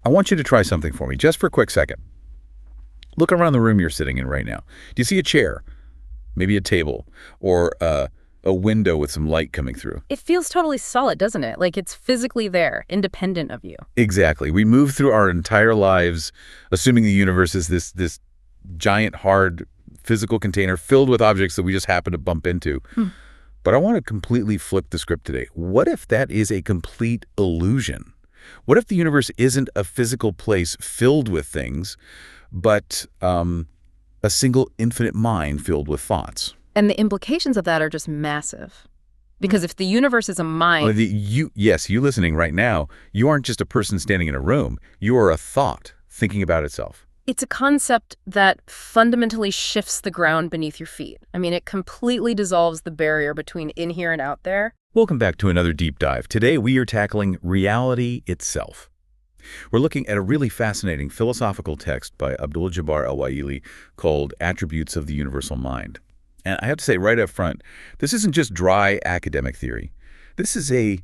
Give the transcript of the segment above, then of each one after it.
I want you to try something for me, just for a quick second. Look around the room you're sitting in right now. Do you see a chair, maybe a table, or a window with some light coming through? It feels totally solid, doesn't it? Like it's physically there, independent of you. Exactly. We move through our entire lives assuming the universe is this giant, hard, physical container filled with objects that we just happen to bump into. But I want to completely flip the script today. What if that is a complete illusion? What if the universe isn't a physical place filled with things, but a single infinite mind filled with thoughts? And the implications of that are just massive. Because if the universe is a mind... Yes, you listening right now, you aren't just a person standing in a room. You are a thought thinking about itself. It's a concept that fundamentally shifts the ground beneath your feet. I mean, it completely dissolves the barrier between in here and out there. Welcome back to another deep dive. Today we are tackling reality itself. We're looking at a really fascinating philosophical text by Abdul-Jabbar Al-Waily called Attributes of the Universal Mind. And I have to say right up front, this isn't just dry academic theory. This is a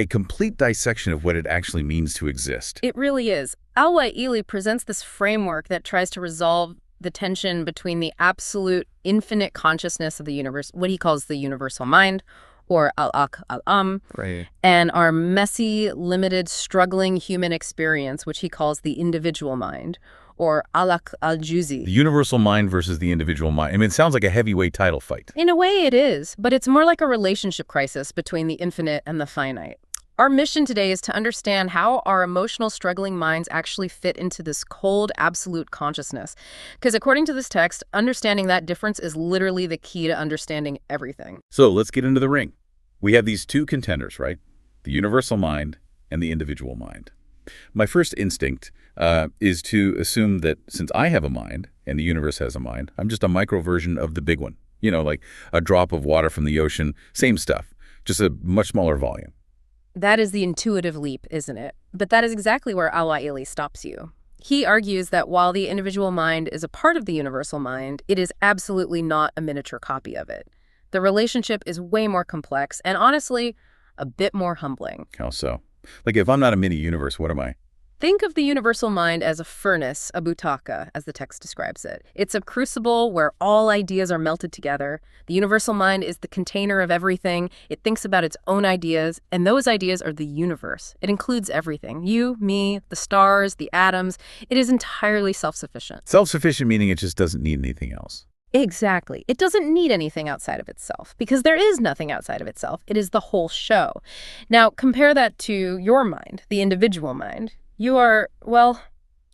complete dissection of what it actually means to exist. It really is. Al-Waily presents this framework that tries to resolve the tension between the absolute infinite consciousness of the universe, what he calls the universal mind, or al-ak, right, and our messy, limited, struggling human experience, which he calls the individual mind, or alak al-juzi. The universal mind versus the individual mind. I mean, it sounds like a heavyweight title fight. In a way it is, but it's more like a relationship crisis between the infinite and the finite. Our mission today is to understand how our emotional, struggling minds actually fit into this cold, absolute consciousness. Because according to this text, understanding that difference is literally the key to understanding everything. So let's get into the ring. We have these two contenders, right? The universal mind and the individual mind. My first instinct is to assume that since I have a mind and the universe has a mind, I'm just a micro version of the big one. You know, like a drop of water from the ocean, same stuff, just a much smaller volume. That is the intuitive leap, isn't it? But that is exactly where Al-Waily stops you. He argues that while the individual mind is a part of the universal mind, it is absolutely not a miniature copy of it. The relationship is way more complex and, honestly, a bit more humbling. How so? Like, if I'm not a mini-universe, what am I? Think of the universal mind as a furnace, a butaka, as the text describes it. It's a crucible where all ideas are melted together. The universal mind is the container of everything. It thinks about its own ideas, and those ideas are the universe. It includes everything. You, me, the stars, the atoms. It is entirely self-sufficient. Self-sufficient meaning it just doesn't need anything else. Exactly. It doesn't need anything outside of itself, because there is nothing outside of itself. It is the whole show. Now, compare that to your mind, the individual mind. You are, well,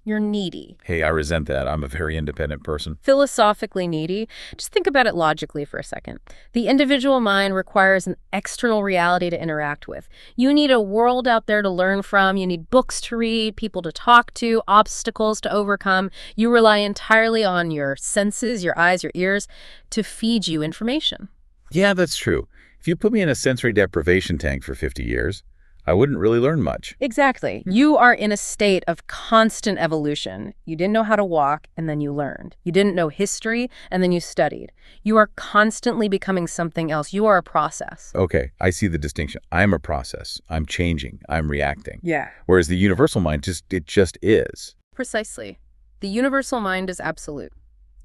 you're needy. Hey, I resent that. I'm a very independent person. Philosophically needy. Just think about it logically for a second. The individual mind requires an external reality to interact with. You need a world out there to learn from. You need books to read, people to talk to, obstacles to overcome. You rely entirely on your senses, your eyes, your ears, to feed you information. Yeah, that's true. If you put me in a sensory deprivation tank for 50 years, I wouldn't really learn much. Exactly. You are in a state of constant evolution. You didn't know how to walk, and then you learned. You didn't know history, and then you studied. You are constantly becoming something else. You are a process. Okay, I see the distinction. I'm a process. I'm changing. I'm reacting. Yeah. Whereas the universal mind, it just is. Precisely. The universal mind is absolute.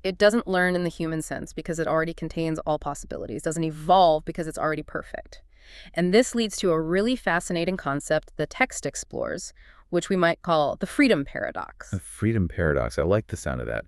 It doesn't learn in the human sense because it already contains all possibilities. It doesn't evolve because it's already perfect. And this leads to a really fascinating concept the text explores, which we might call the freedom paradox. The freedom paradox. I like the sound of that.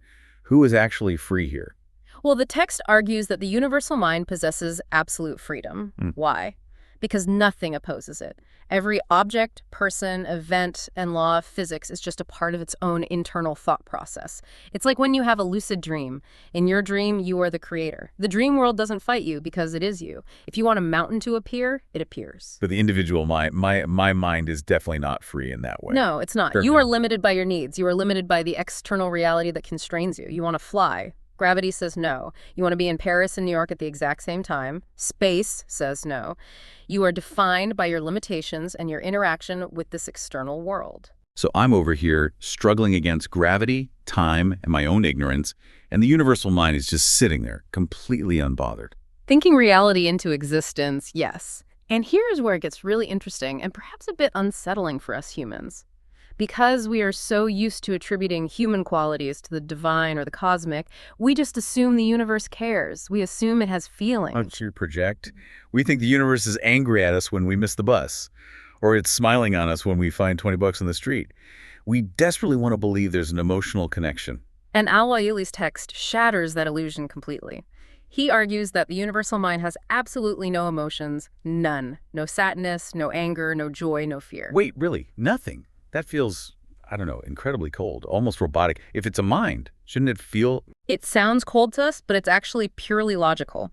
Who is actually free here? Well, the text argues that the universal mind possesses absolute freedom. Why? Because nothing opposes it. Every object, person, event, and law of physics is just a part of its own internal thought process. It's like when you have a lucid dream. In your dream, you are the creator. The dream world doesn't fight you because it is you. If you want a mountain to appear, it appears. But the individual mind, my mind is definitely not free in that way. No, it's not. You are limited by your needs. You are limited by the external reality that constrains you. You want to fly. Gravity says no. You want to be in Paris and New York at the exact same time. Space says no. You are defined by your limitations and your interaction with this external world. So I'm over here struggling against gravity, time, and my own ignorance, and the universal mind is just sitting there, completely unbothered. Thinking reality into existence, yes. And here's where it gets really interesting and perhaps a bit unsettling for us humans. Because we are so used to attributing human qualities to the divine or the cosmic, we just assume the universe cares. We assume it has feelings. To project, we think the universe is angry at us when we miss the bus, or it's smiling on us when we find 20 bucks on the street. We desperately want to believe there's an emotional connection. And Al-Waily's text shatters that illusion completely. He argues that the universal mind has absolutely no emotions, none. No sadness, no anger, no joy, no fear. Wait, really? Nothing? That feels, I don't know, incredibly cold, almost robotic. If it's a mind, shouldn't it feel... It sounds cold to us, but it's actually purely logical.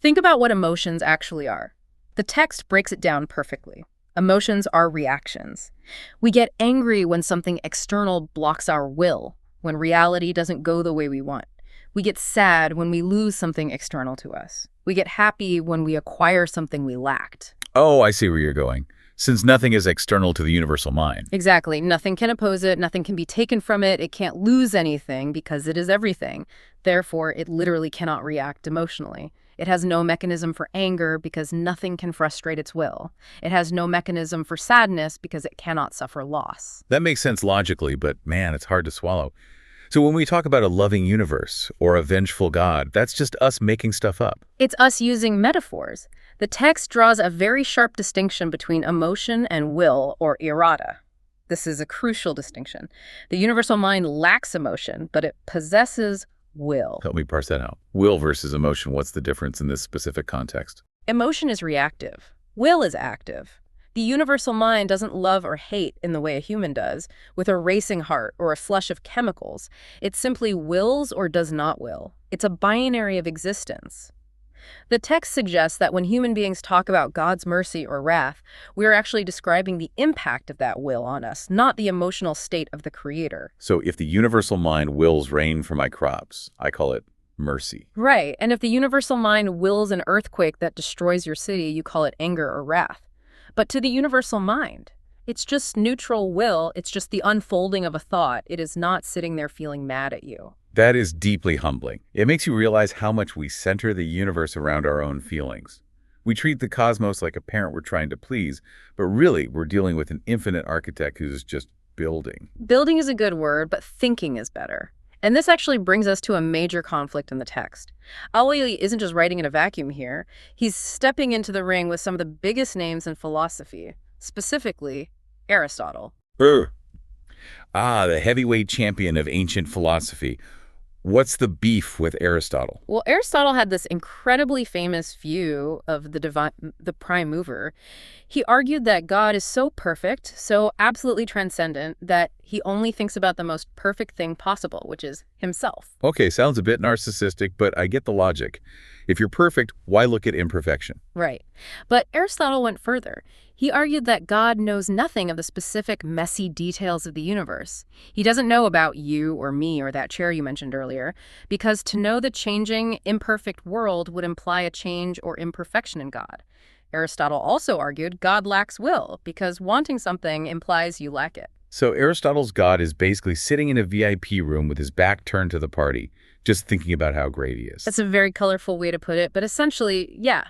Think about what emotions actually are. The text breaks it down perfectly. Emotions are reactions. We get angry when something external blocks our will, when reality doesn't go the way we want. We get sad when we lose something external to us. We get happy when we acquire something we lacked. Oh, I see where you're going. Since nothing is external to the universal mind. Exactly. Nothing can oppose it. Nothing can be taken from it. It can't lose anything because it is everything. Therefore, it literally cannot react emotionally. It has no mechanism for anger because nothing can frustrate its will. It has no mechanism for sadness because it cannot suffer loss. That makes sense logically, but man, it's hard to swallow. So when we talk about a loving universe or a vengeful God, that's just us making stuff up. It's us using metaphors. The text draws a very sharp distinction between emotion and will, or irada. This is a crucial distinction. The universal mind lacks emotion, but it possesses will. Help me parse that out. Will versus emotion, what's the difference in this specific context? Emotion is reactive. Will is active. The universal mind doesn't love or hate in the way a human does, with a racing heart or a flush of chemicals. It simply wills or does not will. It's a binary of existence. The text suggests that when human beings talk about God's mercy or wrath, we are actually describing the impact of that will on us, not the emotional state of the Creator. So if the universal mind wills rain for my crops, I call it mercy. Right, and if the universal mind wills an earthquake that destroys your city, you call it anger or wrath. But to the universal mind, it's just neutral will. It's just the unfolding of a thought. It is not sitting there feeling mad at you. That is deeply humbling. It makes you realize how much we center the universe around our own feelings. We treat the cosmos like a parent we're trying to please, but really we're dealing with an infinite architect who's just building. Building is a good word, but thinking is better. And this actually brings us to a major conflict in the text. Al-Waily isn't just writing in a vacuum here. He's stepping into the ring with some of the biggest names in philosophy, specifically Aristotle. The heavyweight champion of ancient philosophy. What's the beef with Aristotle? Well, Aristotle had this incredibly famous view of the prime mover. He argued that God is so perfect, so absolutely transcendent, that he only thinks about the most perfect thing possible, which is himself. Okay, sounds a bit narcissistic, but I get the logic. If you're perfect, why look at imperfection? Right. But Aristotle went further. He argued that God knows nothing of the specific messy details of the universe. He doesn't know about you or me or that chair you mentioned earlier, because to know the changing, imperfect world would imply a change or imperfection in God. Aristotle also argued God lacks will, because wanting something implies you lack it. So Aristotle's God is basically sitting in a VIP room with his back turned to the party, just thinking about how great he is. That's a very colorful way to put it, but essentially, yeah.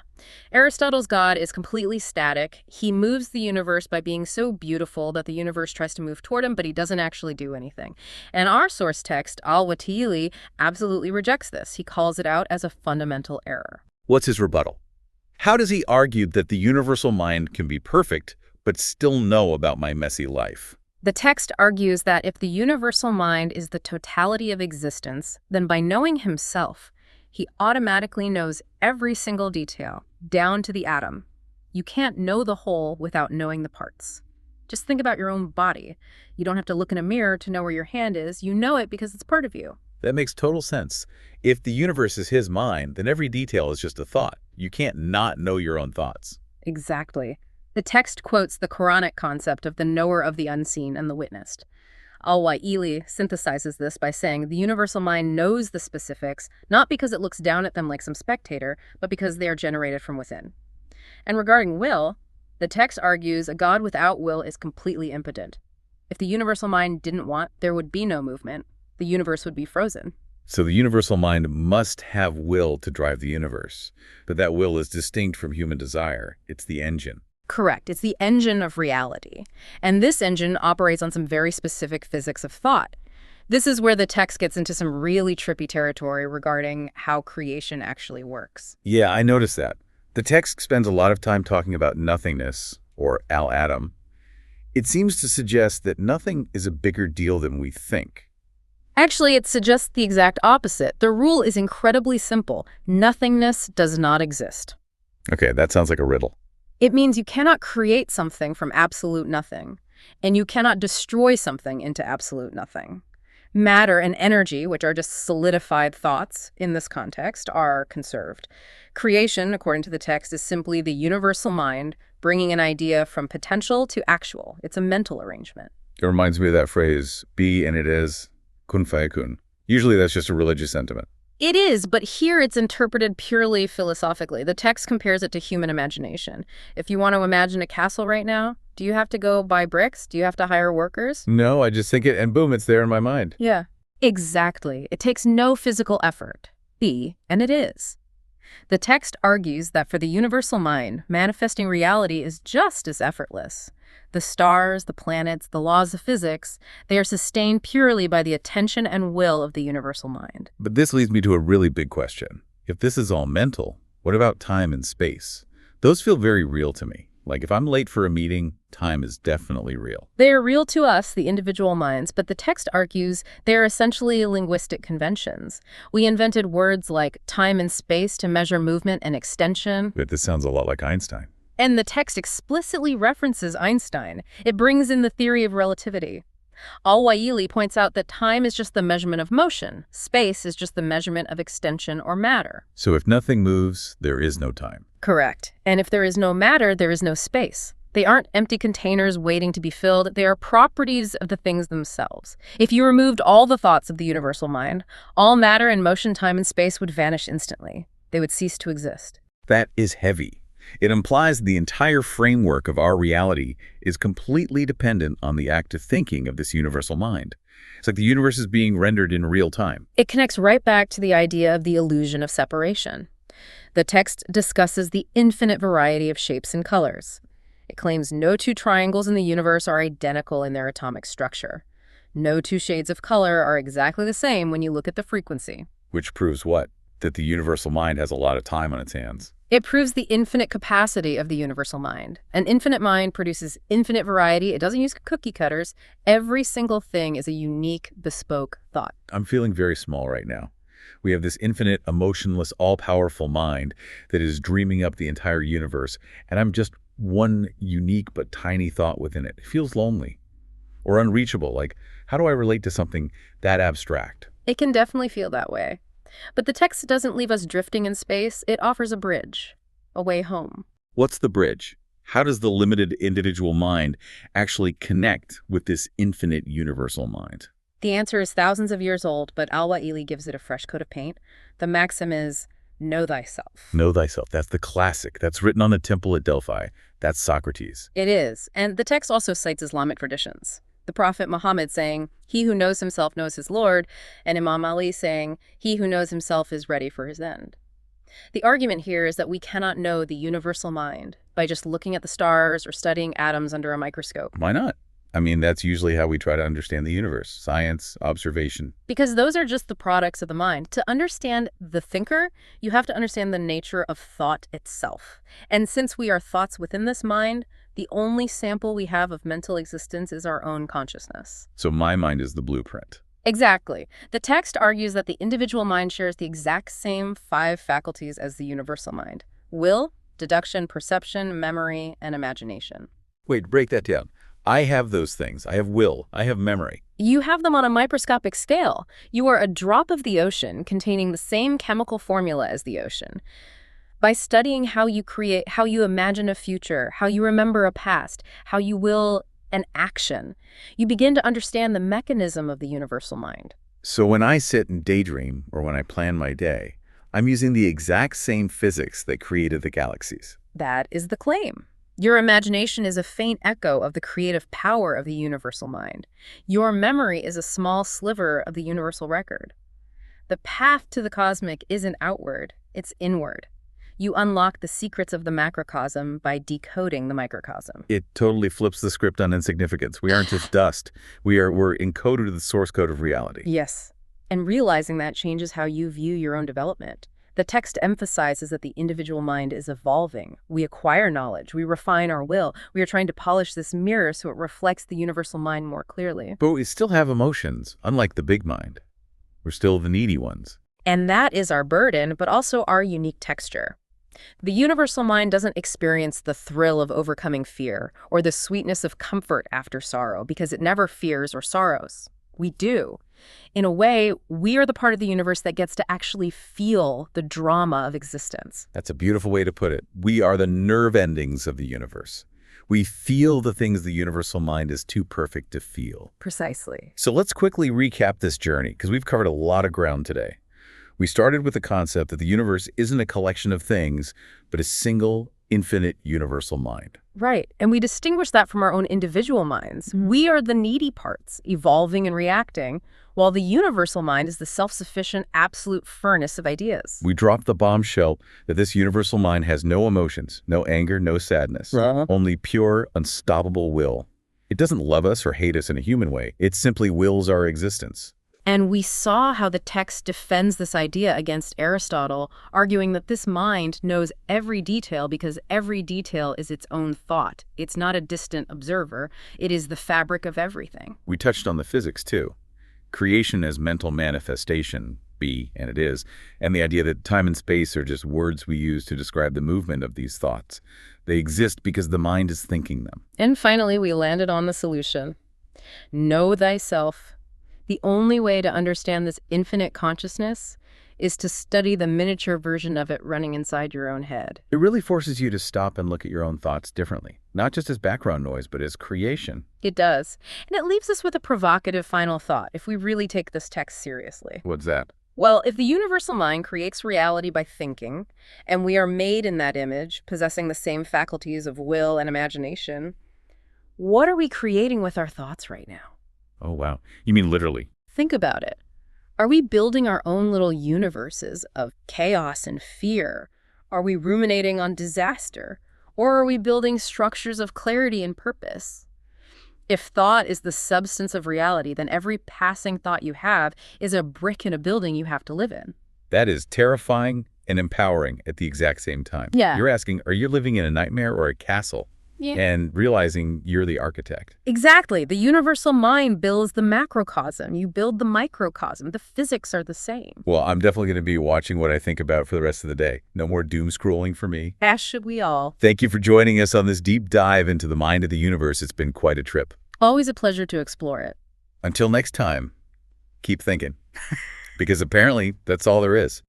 Aristotle's God is completely static. He moves the universe by being so beautiful that the universe tries to move toward him, but he doesn't actually do anything. And our source text, Al-Waily, absolutely rejects this. He calls it out as a fundamental error. What's his rebuttal? How does he argue that the universal mind can be perfect, but still know about my messy life? The text argues that if the universal mind is the totality of existence, then by knowing himself, he automatically knows every single detail, down to the atom. You can't know the whole without knowing the parts. Just think about your own body. You don't have to look in a mirror to know where your hand is. You know it because it's part of you. That makes total sense. If the universe is his mind, then every detail is just a thought. You can't not know your own thoughts. Exactly. The text quotes the Quranic concept of the knower of the unseen and the witnessed. Al-Waily synthesizes this by saying the universal mind knows the specifics, not because it looks down at them like some spectator, but because they are generated from within. And regarding will, the text argues a God without will is completely impotent. If the universal mind didn't want, there would be no movement. The universe would be frozen. So the universal mind must have will to drive the universe. But that will is distinct from human desire. It's the engine. Correct. It's the engine of reality. And this engine operates on some very specific physics of thought. This is where the text gets into some really trippy territory regarding how creation actually works. Yeah, I noticed that. The text spends a lot of time talking about nothingness, or al-atom. It seems to suggest that nothing is a bigger deal than we think. Actually, it suggests the exact opposite. The rule is incredibly simple. Nothingness does not exist. Okay, that sounds like a riddle. It means you cannot create something from absolute nothing, and you cannot destroy something into absolute nothing. Matter and energy, which are just solidified thoughts in this context, are conserved. Creation, according to the text, is simply the universal mind bringing an idea from potential to actual. It's a mental arrangement. It reminds me of that phrase, be and it is, kun fayakun. Usually that's just a religious sentiment. It is, but here it's interpreted purely philosophically. The text compares it to human imagination. If you want to imagine a castle right now, do you have to go buy bricks? Do you have to hire workers? No, I just think it, and boom, it's there in my mind. Yeah, exactly. It takes no physical effort. Be, and it is. The text argues that for the universal mind, manifesting reality is just as effortless. The stars, the planets, the laws of physics, they are sustained purely by the attention and will of the universal mind. But this leads me to a really big question. If this is all mental, what about time and space? Those feel very real to me. Like if I'm late for a meeting, time is definitely real. They are real to us, the individual minds, but the text argues they are essentially linguistic conventions. We invented words like time and space to measure movement and extension. But this sounds a lot like Einstein. And the text explicitly references Einstein. It brings in the theory of relativity. Al-Waily points out that time is just the measurement of motion. Space is just the measurement of extension or matter. So if nothing moves, there is no time. Correct. And if there is no matter, there is no space. They aren't empty containers waiting to be filled. They are properties of the things themselves. If you removed all the thoughts of the universal mind, all matter and motion, time and space would vanish instantly. They would cease to exist. That is heavy. It implies the entire framework of our reality is completely dependent on the act of thinking of this universal mind. It's like the universe is being rendered in real time. It connects right back to the idea of the illusion of separation. The text discusses the infinite variety of shapes and colors. It claims no two triangles in the universe are identical in their atomic structure. No two shades of color are exactly the same when you look at the frequency. Which proves what? That the universal mind has a lot of time on its hands. It proves the infinite capacity of the universal mind. An infinite mind produces infinite variety. It doesn't use cookie cutters. Every single thing is a unique, bespoke thought. I'm feeling very small right now. We have this infinite, emotionless, all-powerful mind that is dreaming up the entire universe, and I'm just one unique but tiny thought within it. It feels lonely or unreachable. Like, how do I relate to something that abstract? It can definitely feel that way. But the text doesn't leave us drifting in space. It offers a bridge, a way home. What's the bridge? How does the limited individual mind actually connect with this infinite universal mind? The answer is thousands of years old, but Al-Waily gives it a fresh coat of paint. The maxim is, know thyself. Know thyself. That's the classic. That's written on the temple at Delphi. That's Socrates. It is. And the text also cites Islamic traditions. The Prophet Muhammad saying, he who knows himself knows his Lord, and Imam Ali saying, he who knows himself is ready for his end. The argument here is that we cannot know the universal mind by just looking at the stars or studying atoms under a microscope. Why not? I mean, that's usually how we try to understand the universe. Science, observation. Because those are just the products of the mind. To understand the thinker, you have to understand the nature of thought itself. And since we are thoughts within this mind, the only sample we have of mental existence is our own consciousness. So my mind is the blueprint. Exactly. The text argues that the individual mind shares the exact same 5 faculties as the universal mind: will, deduction, perception, memory, and imagination. Wait, break that down. I have those things. I have will. I have memory. You have them on a microscopic scale. You are a drop of the ocean containing the same chemical formula as the ocean. By studying how you create, how you imagine a future, how you remember a past, how you will an action, you begin to understand the mechanism of the universal mind. So when I sit and daydream, or when I plan my day, I'm using the exact same physics that created the galaxies. That is the claim. Your imagination is a faint echo of the creative power of the universal mind. Your memory is a small sliver of the universal record. The path to the cosmic isn't outward, it's inward. You unlock the secrets of the macrocosm by decoding the microcosm. It totally flips the script on insignificance. We aren't just dust. We're encoded to the source code of reality. Yes. And realizing that changes how you view your own development. The text emphasizes that the individual mind is evolving. We acquire knowledge. We refine our will. We are trying to polish this mirror so it reflects the universal mind more clearly. But we still have emotions, unlike the big mind. We're still the needy ones. And that is our burden, but also our unique texture. The universal mind doesn't experience the thrill of overcoming fear or the sweetness of comfort after sorrow because it never fears or sorrows. We do. In a way, we are the part of the universe that gets to actually feel the drama of existence. That's a beautiful way to put it. We are the nerve endings of the universe. We feel the things the universal mind is too perfect to feel. Precisely. So let's quickly recap this journey, because we've covered a lot of ground today. We started with the concept that the universe isn't a collection of things, but a single, infinite, universal mind. Right. And we distinguish that from our own individual minds. We are the needy parts, evolving and reacting, while the universal mind is the self-sufficient, absolute furnace of ideas. We dropped the bombshell that this universal mind has no emotions, no anger, no sadness, only pure, unstoppable will. It doesn't love us or hate us in a human way. It simply wills our existence. And we saw how the text defends this idea against Aristotle, arguing that this mind knows every detail because every detail is its own thought. It's not a distant observer. It is the fabric of everything. We touched on the physics, too. Creation as mental manifestation, and it is, and the idea that time and space are just words we use to describe the movement of these thoughts. They exist because the mind is thinking them. And finally, we landed on the solution. Know thyself. The only way to understand this infinite consciousness is to study the miniature version of it running inside your own head. It really forces you to stop and look at your own thoughts differently, not just as background noise, but as creation. It does. And it leaves us with a provocative final thought, if we really take this text seriously. What's that? Well, if the universal mind creates reality by thinking, and we are made in that image, possessing the same faculties of will and imagination, what are we creating with our thoughts right now? Oh, wow. You mean literally? Think about it. Are we building our own little universes of chaos and fear? Are we ruminating on disaster? Or are we building structures of clarity and purpose? If thought is the substance of reality, then every passing thought you have is a brick in a building you have to live in. That is terrifying and empowering at the exact same time. Yeah. You're asking, are you living in a nightmare or a castle? Yeah. And realizing you're the architect. Exactly. The universal mind builds the macrocosm. You build the microcosm. The physics are the same. Well, I'm definitely going to be watching what I think about for the rest of the day. No more doom scrolling for me. As should we all. Thank you for joining us on this deep dive into the mind of the universe. It's been quite a trip. Always a pleasure to explore it. Until next time, keep thinking. Because apparently that's all there is.